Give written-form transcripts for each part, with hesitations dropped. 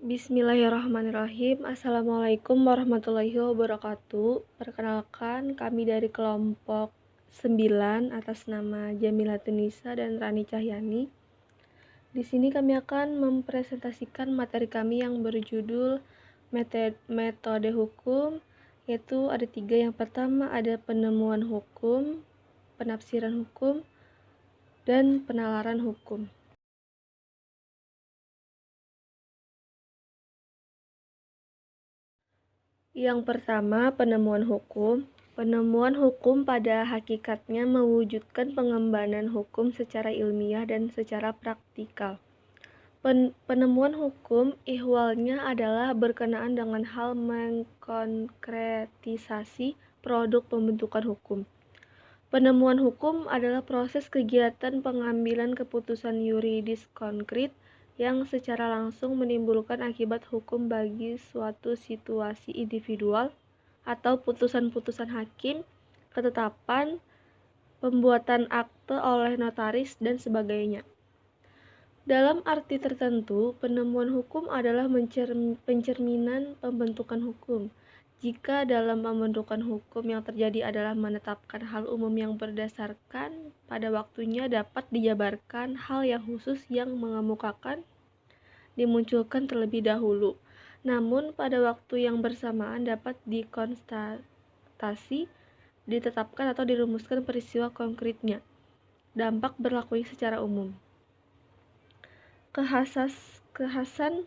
Bismillahirrahmanirrahim. Assalamualaikum warahmatullahi wabarakatuh. Perkenalkan, kami dari kelompok 9 atas nama Jamila Tunisa dan Rani Cahyani. Di sini kami akan mempresentasikan materi kami yang berjudul metode hukum, yaitu ada 3. Yang pertama ada penemuan hukum, penafsiran hukum, dan penalaran hukum. Yang pertama, penemuan hukum. Penemuan hukum pada hakikatnya mewujudkan pengembangan hukum secara ilmiah dan secara praktikal. Penemuan hukum ihwalnya adalah berkenaan dengan hal mengkonkretisasi produk pembentukan hukum. Penemuan hukum adalah proses kegiatan pengambilan keputusan yuridis konkret yang secara langsung menimbulkan akibat hukum bagi suatu situasi individual atau putusan-putusan hakim, ketetapan, pembuatan akte oleh notaris, dan sebagainya. Dalam arti tertentu, penemuan hukum adalah pencerminan pembentukan hukum. Jika dalam pembentukan hukum yang terjadi adalah menetapkan hal umum yang berdasarkan pada waktunya dapat dijabarkan hal yang khusus yang mengemukakan dimunculkan terlebih dahulu. Namun pada waktu yang bersamaan dapat dikonstatasi, ditetapkan atau dirumuskan peristiwa konkretnya. Dampak berlakunya secara umum. Kekhasan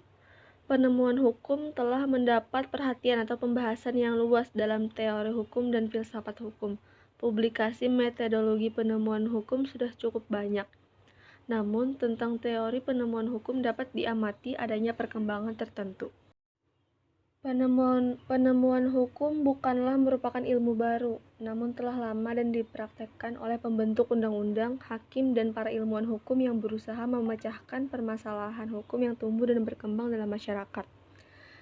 penemuan hukum telah mendapat perhatian atau pembahasan yang luas dalam teori hukum dan filsafat hukum. Publikasi metodologi penemuan hukum sudah cukup banyak. Namun, tentang teori penemuan hukum dapat diamati adanya perkembangan tertentu. Penemuan hukum bukanlah merupakan ilmu baru, namun telah lama dan dipraktekkan oleh pembentuk undang-undang, hakim, dan para ilmuwan hukum yang berusaha memecahkan permasalahan hukum yang tumbuh dan berkembang dalam masyarakat.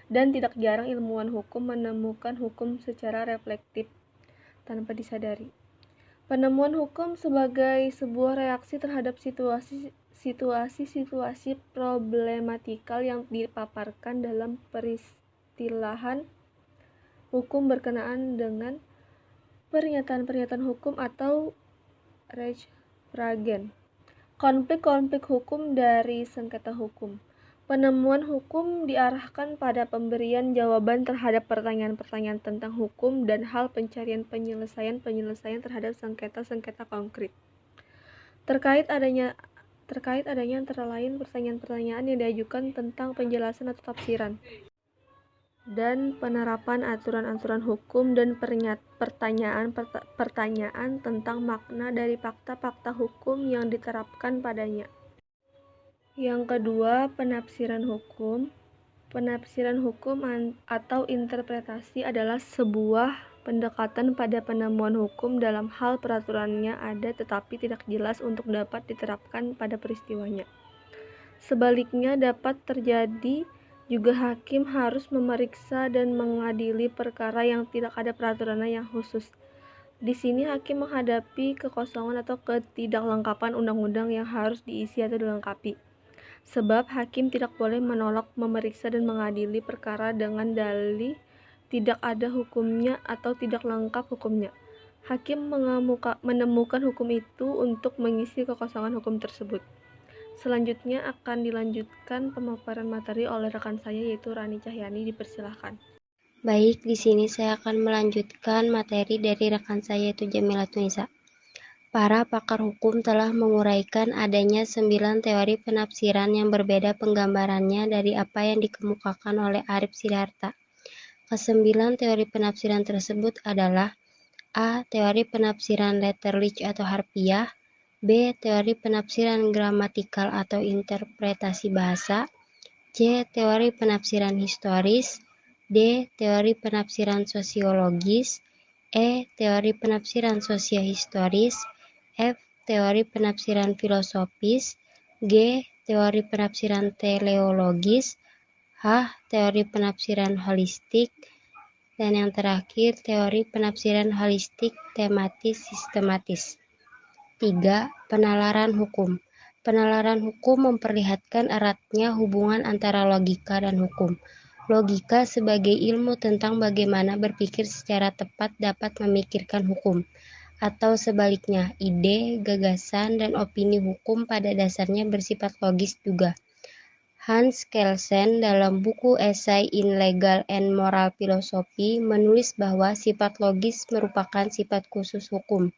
Dan tidak jarang ilmuwan hukum menemukan hukum secara reflektif tanpa disadari. Penemuan hukum sebagai sebuah reaksi terhadap situasi problematikal yang dipaparkan dalam peristilahan hukum berkenaan dengan pernyataan-pernyataan hukum atau Rechtsfragen. Konflik-konflik hukum dari sengketa hukum. Penemuan hukum diarahkan pada pemberian jawaban terhadap pertanyaan-pertanyaan tentang hukum dan hal pencarian penyelesaian terhadap sengketa-sengketa konkret. Terkait adanya antara lain pertanyaan-pertanyaan yang diajukan tentang penjelasan atau tafsiran dan penerapan aturan-aturan hukum dan pertanyaan tentang makna dari fakta-fakta hukum yang diterapkan padanya. Yang kedua, penafsiran hukum. Penafsiran hukum atau interpretasi adalah sebuah pendekatan pada penemuan hukum dalam hal peraturannya ada tetapi tidak jelas untuk dapat diterapkan pada peristiwanya. Sebaliknya dapat terjadi juga hakim harus memeriksa dan mengadili perkara yang tidak ada peraturannya yang khusus. Di sini hakim menghadapi kekosongan atau ketidaklengkapan undang-undang yang harus diisi atau dilengkapi. Sebab hakim tidak boleh menolak memeriksa dan mengadili perkara dengan dalih tidak ada hukumnya atau tidak lengkap hukumnya. Hakim menemukan hukum itu untuk mengisi kekosongan hukum tersebut. Selanjutnya akan dilanjutkan pemaparan materi oleh rekan saya yaitu Rani Cahyani. Dipersilahkan. Baik, di sini saya akan melanjutkan materi dari rekan saya yaitu Jamila Tunisa. Para pakar hukum telah menguraikan adanya 9 teori penafsiran yang berbeda penggambarannya dari apa yang dikemukakan oleh Arif Siddharta. Kesembilan teori penafsiran tersebut adalah A. Teori penafsiran letterlich atau harfiah, B. Teori penafsiran gramatikal atau interpretasi bahasa, C. Teori penafsiran historis, D. Teori penafsiran sosiologis, E. Teori penafsiran sosiohistoris, F. Teori penafsiran filosofis, G. Teori penafsiran teleologis, H. Teori penafsiran holistik, dan yang terakhir teori penafsiran holistik tematis sistematis. 3. Penalaran hukum. Penalaran hukum memperlihatkan eratnya hubungan antara logika dan hukum. Logika sebagai ilmu tentang bagaimana berpikir secara tepat dapat memikirkan hukum, atau sebaliknya, ide, gagasan, dan opini hukum pada dasarnya bersifat logis juga. Hans Kelsen dalam buku esai In Legal and Moral Philosophy menulis bahwa sifat logis merupakan sifat khusus hukum,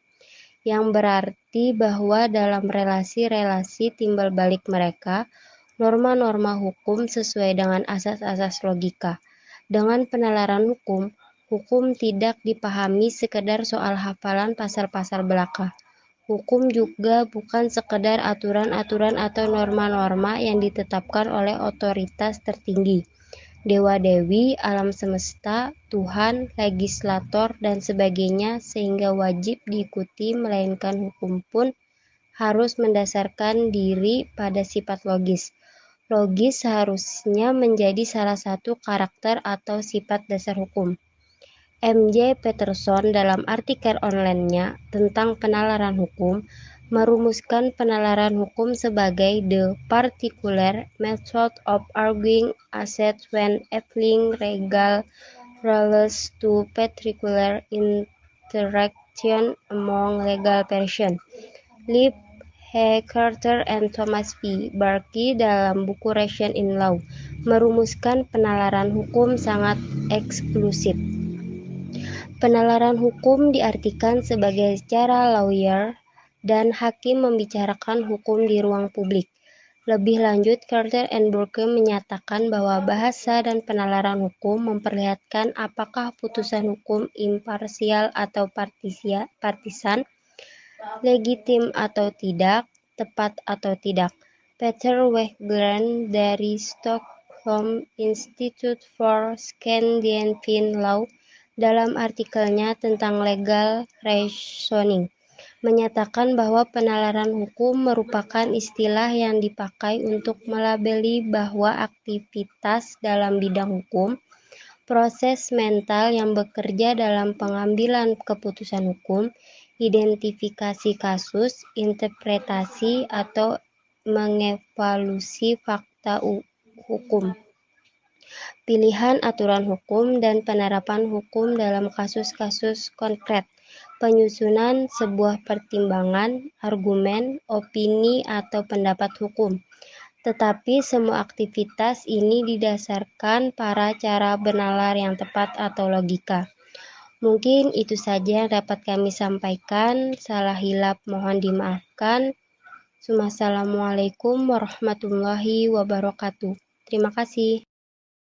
yang berarti bahwa dalam relasi-relasi timbal balik mereka, norma-norma hukum sesuai dengan asas-asas logika. Dengan penalaran hukum, hukum tidak dipahami sekedar soal hafalan pasal-pasal belaka. Hukum juga bukan sekedar aturan-aturan atau norma-norma yang ditetapkan oleh otoritas tertinggi, dewa-dewi, alam semesta, Tuhan, legislator, dan sebagainya, sehingga wajib diikuti, melainkan hukum pun harus mendasarkan diri pada sifat logis. Logis seharusnya menjadi salah satu karakter atau sifat dasar hukum. M.J. Peterson dalam artikel online-nya tentang penalaran hukum merumuskan penalaran hukum sebagai the particular method of arguing assets when applying legal rules to particular interaction among legal persons. Liv H. Carter and Thomas P. Barkey dalam buku Ration in Law merumuskan penalaran hukum sangat eksklusif. Penalaran hukum diartikan sebagai cara lawyer dan hakim membicarakan hukum di ruang publik. Lebih lanjut, Carter and Burke menyatakan bahwa bahasa dan penalaran hukum memperlihatkan apakah putusan hukum imparsial atau partisan, legitim atau tidak, tepat atau tidak. Peter Wegren dari Stockholm Institute for Scandinavian Law dalam artikelnya tentang legal reasoning menyatakan bahwa penalaran hukum merupakan istilah yang dipakai untuk melabeli bahwa aktivitas dalam bidang hukum, proses mental yang bekerja dalam pengambilan keputusan hukum, identifikasi kasus, interpretasi, atau mengevaluasi fakta hukum, pilihan aturan hukum, dan penerapan hukum dalam kasus-kasus konkret, penyusunan sebuah pertimbangan, argumen, opini, atau pendapat hukum. Tetapi semua aktivitas ini didasarkan pada cara bernalar yang tepat atau logika. Mungkin itu saja yang dapat kami sampaikan. Salah hilap mohon dimaafkan. Wassalamualaikum warahmatullahi wabarakatuh. Terima kasih.